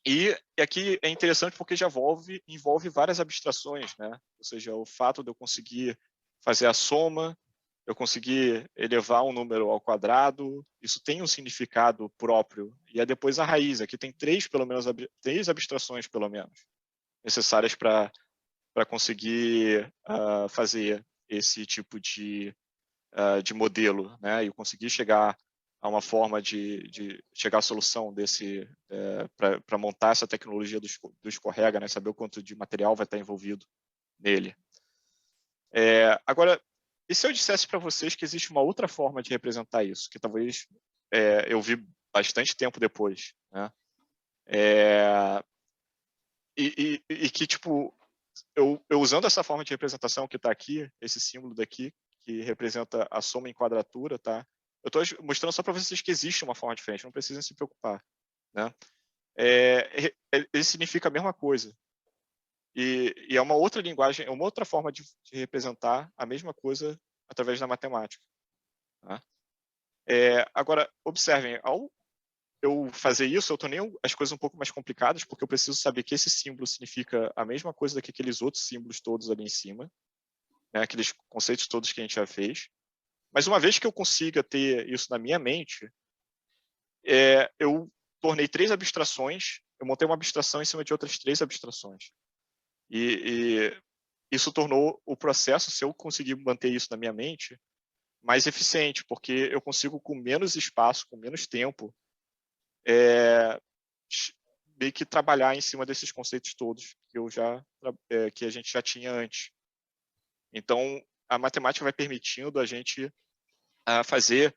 E aqui é interessante porque já envolve várias abstrações, né? Ou seja, o fato de eu conseguir fazer a soma, eu conseguir elevar um número ao quadrado, isso tem um significado próprio. E é depois a raiz. Aqui tem três abstrações, pelo menos, necessárias para conseguir fazer esse tipo de modelo, né? E conseguir chegar a uma forma de chegar à solução para montar essa tecnologia do escorrega, né? Saber o quanto de material vai estar envolvido nele. Agora, e se eu dissesse para vocês que existe uma outra forma de representar isso, que talvez eu vi bastante tempo depois, né? E que, tipo, eu usando essa forma de representação que está aqui, esse símbolo daqui, que representa a soma em quadratura, tá? Eu estou mostrando só para vocês que existe uma forma diferente, não precisam se preocupar, né? Ele significa a mesma coisa. E é uma outra linguagem, é uma outra forma de representar a mesma coisa através da matemática. Tá? Agora, observem, ao eu fazer isso, eu tornei as coisas um pouco mais complicadas, porque eu preciso saber que esse símbolo significa a mesma coisa que aqueles outros símbolos todos ali em cima, né? Aqueles conceitos todos que a gente já fez. Mas uma vez que eu consiga ter isso na minha mente, eu tornei 3 abstrações, eu montei uma abstração em cima de outras 3 abstrações. E isso tornou o processo, se eu conseguir manter isso na minha mente, mais eficiente, porque eu consigo, com menos espaço, com menos tempo, meio que trabalhar em cima desses conceitos todos que a gente já tinha antes. Então, a matemática vai permitindo a gente fazer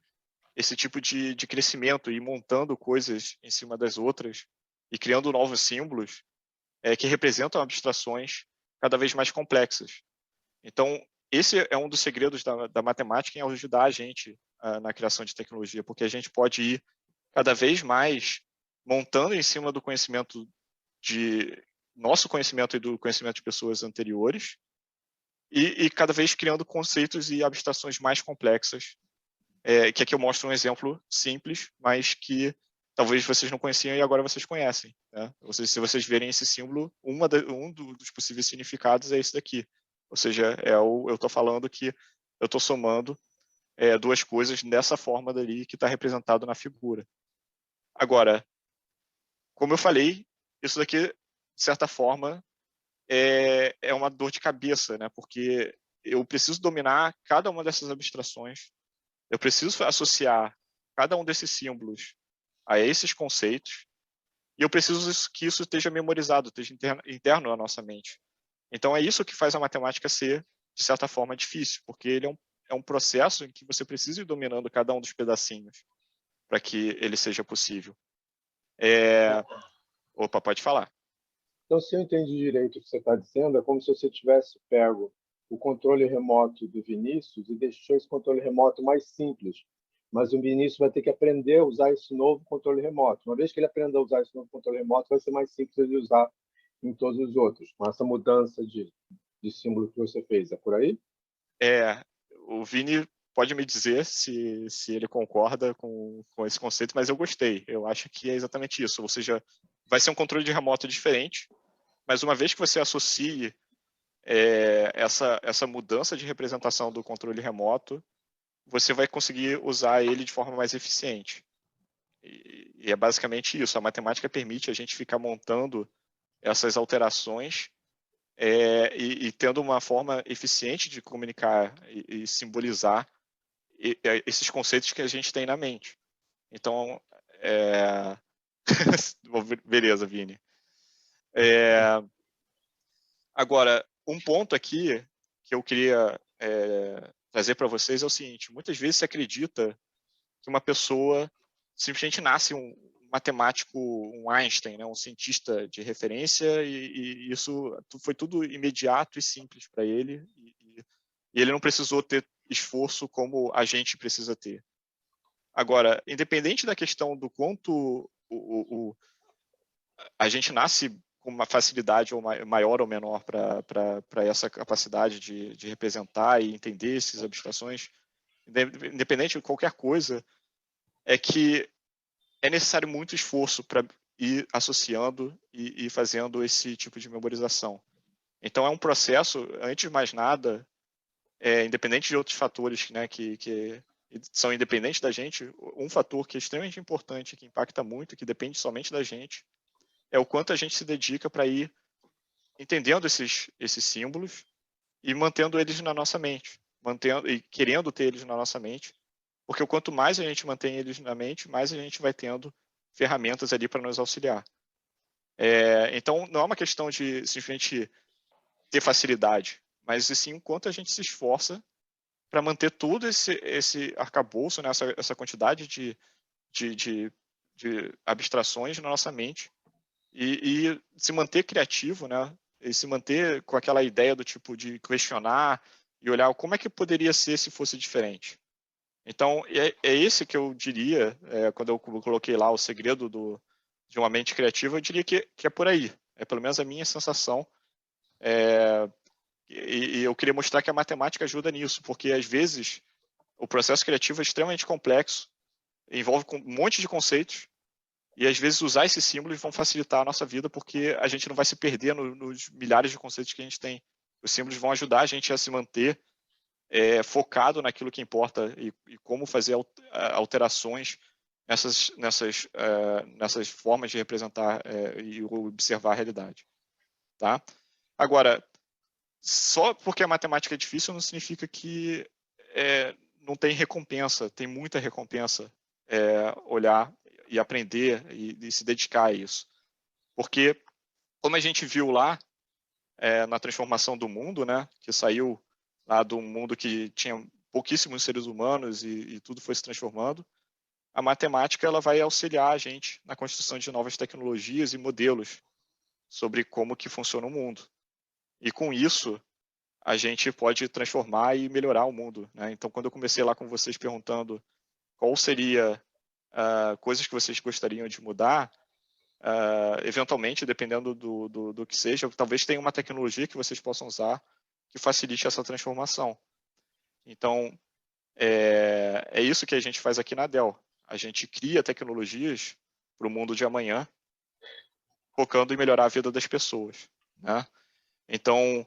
esse tipo de crescimento e montando coisas em cima das outras e criando novos símbolos que representam abstrações cada vez mais complexas. Então, esse é um dos segredos da matemática em ajudar a gente na criação de tecnologia, porque a gente pode ir cada vez mais montando em cima do conhecimento nosso conhecimento e do conhecimento de pessoas anteriores e cada vez criando conceitos e abstrações mais complexas, que aqui eu mostro um exemplo simples, mas que talvez vocês não conheciam e agora vocês conhecem. Né? Se vocês verem esse símbolo, um dos possíveis significados é esse daqui. Ou seja, eu estou falando que eu estou somando 2 coisas dessa forma dali que está representado na figura. Agora, como eu falei, isso daqui, de certa forma, é uma dor de cabeça, né? Porque eu preciso dominar cada uma dessas abstrações, eu preciso associar cada um desses símbolos a esses conceitos, e eu preciso que isso esteja memorizado, esteja interno à nossa mente. Então, é isso que faz a matemática ser, de certa forma, difícil, porque ele é um processo em que você precisa ir dominando cada um dos pedacinhos para que ele seja possível. Opa, pode falar. Então, se eu entendi direito o que você está dizendo, é como se você tivesse pego o controle remoto do Vinícius e deixou esse controle remoto mais simples. Mas o Vinícius vai ter que aprender a usar esse novo controle remoto. Uma vez que ele aprenda a usar esse novo controle remoto, vai ser mais simples de usar em todos os outros, com essa mudança de símbolo que você fez. É por aí? O Vini pode me dizer se ele concorda com esse conceito, mas eu gostei. Eu acho que é exatamente isso. Ou seja, vai ser um controle de remoto diferente, mas uma vez que você associe essa mudança de representação do controle remoto, você vai conseguir usar ele de forma mais eficiente. E é basicamente isso. A matemática permite a gente ficar montando essas alterações e tendo uma forma eficiente de comunicar e simbolizar esses conceitos que a gente tem na mente. Então, beleza, Vini. Agora, um ponto aqui que eu queria trazer para vocês é o seguinte: muitas vezes se acredita que uma pessoa simplesmente nasce um matemático, um Einstein, né, um cientista de referência, e isso foi tudo imediato e simples para ele, e ele não precisou ter esforço como a gente precisa ter. Agora, independente da questão do quanto a gente nasce com uma facilidade ou maior ou menor para essa capacidade de representar e entender essas abstrações, independente de qualquer coisa, é que é necessário muito esforço para ir associando e fazendo esse tipo de memorização. Então, é um processo, antes de mais nada, independente de outros fatores, né, que são independentes da gente, um fator que é extremamente importante, que impacta muito, que depende somente da gente, é o quanto a gente se dedica para ir entendendo esses símbolos e mantendo eles na nossa mente, mantendo e querendo ter eles na nossa mente, porque o quanto mais a gente mantém eles na mente, mais a gente vai tendo ferramentas ali para nos auxiliar. Então, não é uma questão de simplesmente ter facilidade, mas sim o quanto a gente se esforça para manter todo esse arcabouço, né, essa quantidade de abstrações na nossa mente e se manter criativo, né, e se manter com aquela ideia do tipo de questionar e olhar como é que poderia ser se fosse diferente. Então, é esse que eu diria, quando eu coloquei lá o segredo de uma mente criativa, eu diria que é por aí. É pelo menos a minha sensação E eu queria mostrar que a matemática ajuda nisso, porque às vezes o processo criativo é extremamente complexo, envolve um monte de conceitos, e às vezes usar esses símbolos vão facilitar a nossa vida, porque a gente não vai se perder nos milhares de conceitos que a gente tem. Os símbolos vão ajudar a gente a se manter focado naquilo que importa e como fazer alterações nessas formas de representar e observar a realidade. Tá? Agora, só porque a matemática é difícil não significa que não tem recompensa, tem muita recompensa olhar e aprender e se dedicar a isso. Porque, como a gente viu lá na transformação do mundo, né, que saiu lá do mundo que tinha pouquíssimos seres humanos e tudo foi se transformando, a matemática ela vai auxiliar a gente na construção de novas tecnologias e modelos sobre como que funciona o mundo. E com isso, a gente pode transformar e melhorar o mundo, né? Então, quando eu comecei lá com vocês perguntando qual seria coisas que vocês gostariam de mudar, eventualmente, dependendo do que seja, talvez tenha uma tecnologia que vocês possam usar que facilite essa transformação. Então, é isso que a gente faz aqui na Dell. A gente cria tecnologias para o mundo de amanhã, focando em melhorar a vida das pessoas, né? Então,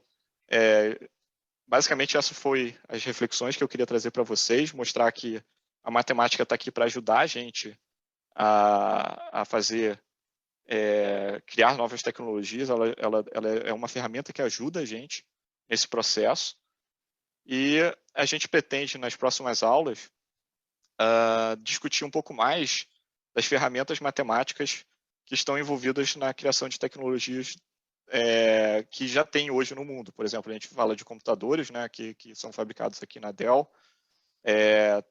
basicamente, essas foram as reflexões que eu queria trazer para vocês, mostrar que a matemática está aqui para ajudar a gente a fazer, criar novas tecnologias. Ela é uma ferramenta que ajuda a gente nesse processo. E a gente pretende, nas próximas aulas, discutir um pouco mais das ferramentas matemáticas que estão envolvidas na criação de tecnologias que já tem hoje no mundo. Por exemplo, a gente fala de computadores, né, que são fabricados aqui na Dell,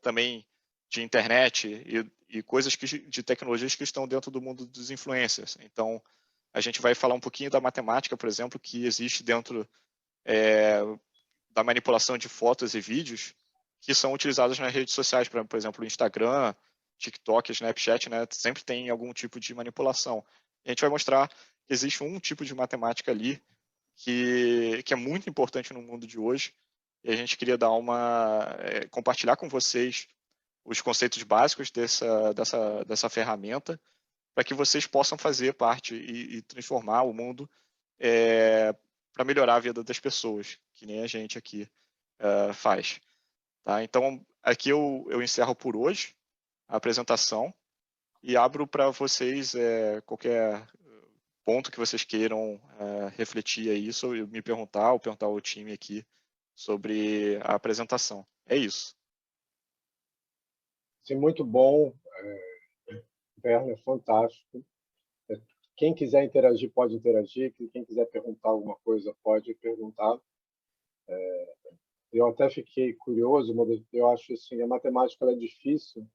também de internet e coisas de tecnologias que estão dentro do mundo dos influencers. Então, a gente vai falar um pouquinho da matemática, por exemplo, que existe dentro da manipulação de fotos e vídeos que são utilizados nas redes sociais, por exemplo, o Instagram, TikTok, Snapchat, né, sempre tem algum tipo de manipulação. E a gente vai mostrar que existe um tipo de matemática ali que é muito importante no mundo de hoje, e a gente queria dar compartilhar com vocês os conceitos básicos dessa ferramenta, para que vocês possam fazer parte e transformar o mundo para melhorar a vida das pessoas, que nem a gente aqui faz. Tá? Então, aqui eu encerro por hoje a apresentação e abro para vocês qualquer ponto que vocês queiram refletir aí, me perguntar ou perguntar ao time aqui sobre a apresentação. É isso. Sim, muito bom, Werner, fantástico. Quem quiser interagir, pode interagir. Quem quiser perguntar alguma coisa, pode perguntar. Eu até fiquei curioso, mas eu acho assim, a matemática ela é difícil.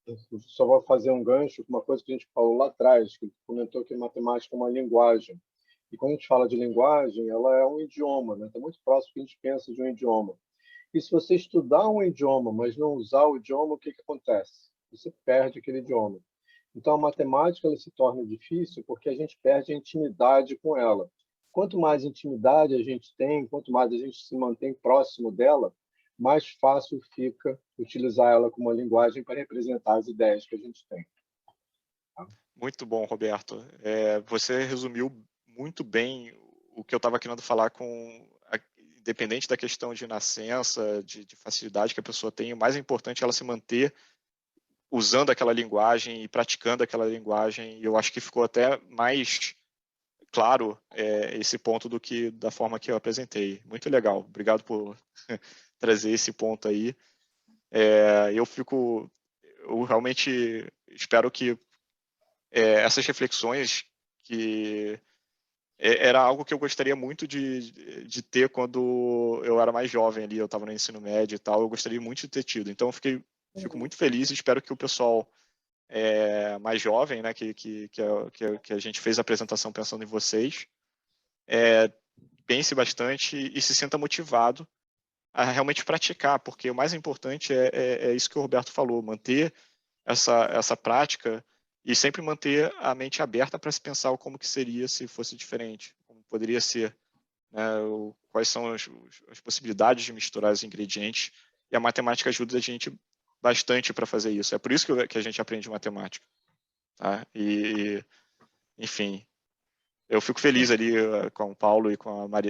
Eu só vou fazer um gancho com uma coisa que a gente falou lá atrás, que comentou que a matemática é uma linguagem. E quando a gente fala de linguagem, ela é um idioma, né? Está muito próximo do que a gente pensa de um idioma. E se você estudar um idioma, mas não usar o idioma, o que acontece? Você perde aquele idioma. Então, a matemática ela se torna difícil porque a gente perde a intimidade com ela. Quanto mais intimidade a gente tem, quanto mais a gente se mantém próximo dela, mais fácil fica utilizar ela como uma linguagem para representar as ideias que a gente tem. Muito bom, Roberto. Você resumiu muito bem o que eu estava querendo falar independente da questão de nascença, de facilidade que a pessoa tem, o mais importante é ela se manter usando aquela linguagem e praticando aquela linguagem. E eu acho que ficou até mais claro esse ponto do que da forma que eu apresentei. Muito legal. Obrigado por trazer esse ponto aí. Eu realmente espero que essas reflexões que era algo que eu gostaria muito de ter quando eu era mais jovem ali, eu estava no ensino médio e tal, eu gostaria muito de ter tido. Então, eu fico muito feliz e espero que o pessoal mais jovem, né, que a gente fez a apresentação pensando em vocês, pense bastante e se sinta motivado a realmente praticar, porque o mais importante é isso que o Roberto falou, manter essa prática e sempre manter a mente aberta para se pensar como que seria se fosse diferente, como poderia ser, né, quais são as possibilidades de misturar os ingredientes, e a matemática ajuda a gente bastante para fazer isso. É por isso que a gente aprende matemática. Tá? E, enfim, eu fico feliz ali com o Paulo e com a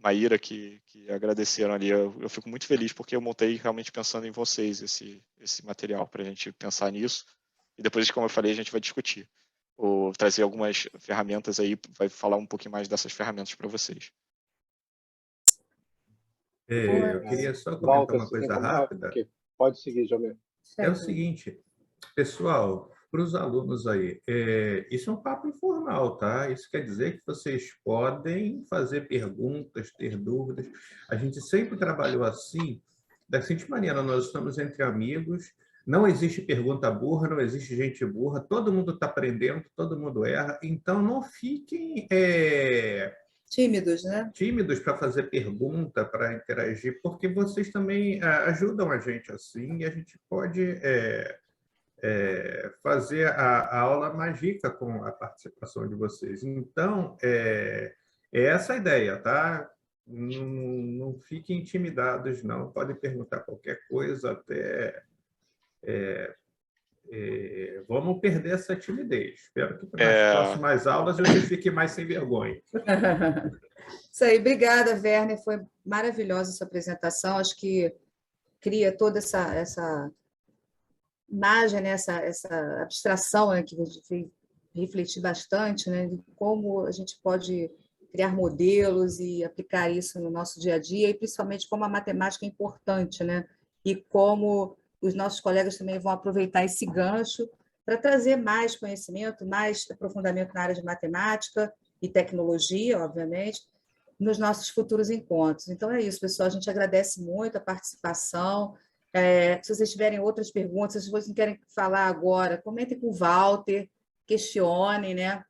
Maíra que agradeceram ali. Eu fico muito feliz porque eu montei realmente pensando em vocês esse material para a gente pensar nisso. E depois, como eu falei, a gente vai discutir. Ou trazer algumas ferramentas aí, vai falar um pouquinho mais dessas ferramentas para vocês. Eu queria só comentar Walter, uma coisa rápida. Pode seguir, Jomir. É o seguinte, pessoal, para os alunos aí, isso é um papo informal, tá? Isso quer dizer que vocês podem fazer perguntas, ter dúvidas. A gente sempre trabalhou assim, da seguinte maneira, nós estamos entre amigos, não existe pergunta burra, não existe gente burra, todo mundo está aprendendo, todo mundo erra, então não fiquem tímidos, né? Tímidos para fazer pergunta, para interagir, porque vocês também ajudam a gente assim, e a gente pode fazer a aula mais rica com a participação de vocês. Então, é essa a ideia, tá? Não fiquem intimidados, não. Podem perguntar qualquer coisa, até... vamos perder essa timidez. Espero que nas próximas aulas vocês fiquem mais sem vergonha. Isso aí, obrigada, Werner. Foi maravilhosa essa apresentação. Acho que cria toda essa imagem, né? essa abstração, né? Que a gente fez refletir bastante, né? De como a gente pode criar modelos e aplicar isso no nosso dia a dia, e principalmente como a matemática é importante, né? E como os nossos colegas também vão aproveitar esse gancho para trazer mais conhecimento, mais aprofundamento na área de matemática e tecnologia, obviamente, nos nossos futuros encontros. Então, é isso, pessoal. A gente agradece muito a participação. Se vocês tiverem outras perguntas, se vocês não querem falar agora, comentem com o Walter, questionem, né?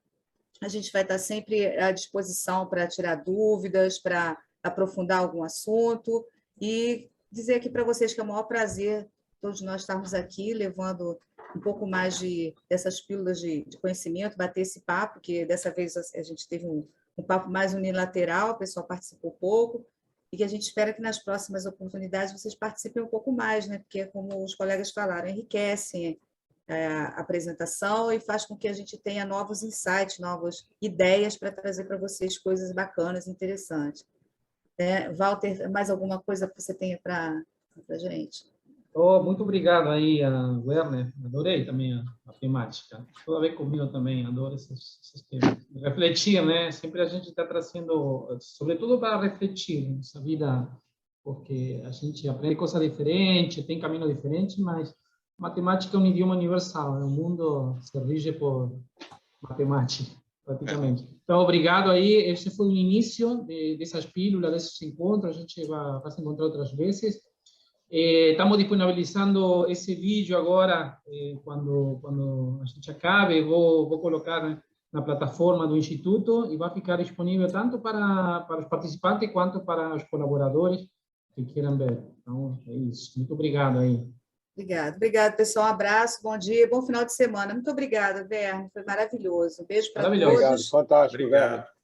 A gente vai estar sempre à disposição para tirar dúvidas, para aprofundar algum assunto, e dizer aqui para vocês que é o maior prazer todos nós estarmos aqui levando um pouco mais dessas pílulas de conhecimento, bater esse papo, que dessa vez a gente teve um papo mais unilateral, o pessoal participou pouco, e que a gente espera que nas próximas oportunidades vocês participem um pouco mais, né? Porque, como os colegas falaram, enriquecem a apresentação e faz com que a gente tenha novos insights, novas ideias para trazer para vocês coisas bacanas, interessantes. Walter, mais alguma coisa que você tenha para a gente? Muito obrigado aí, Werner. Adorei também a temática. Tudo a ver comigo também, adoro esses temas. Refletir, né? Sempre a gente está trazendo, sobretudo para refletir nessa vida, porque a gente aprende coisas diferentes, tem caminho diferente, mas matemática é um idioma universal, né? O mundo se rige por matemática, praticamente. Então, obrigado aí. Esse foi o início dessas pílulas, desses encontros. A gente vai se encontrar outras vezes. Estamos disponibilizando esse vídeo agora, quando a gente acabe, vou colocar na plataforma do Instituto e vai ficar disponível tanto para os participantes quanto para os colaboradores que queiram ver. Então, é isso. Muito obrigado aí. Obrigado, pessoal. Um abraço, bom dia, bom final de semana. Muito obrigada, Werner. Foi maravilhoso. Um beijo para todos. Obrigado, fantástico, Obrigado. Werner.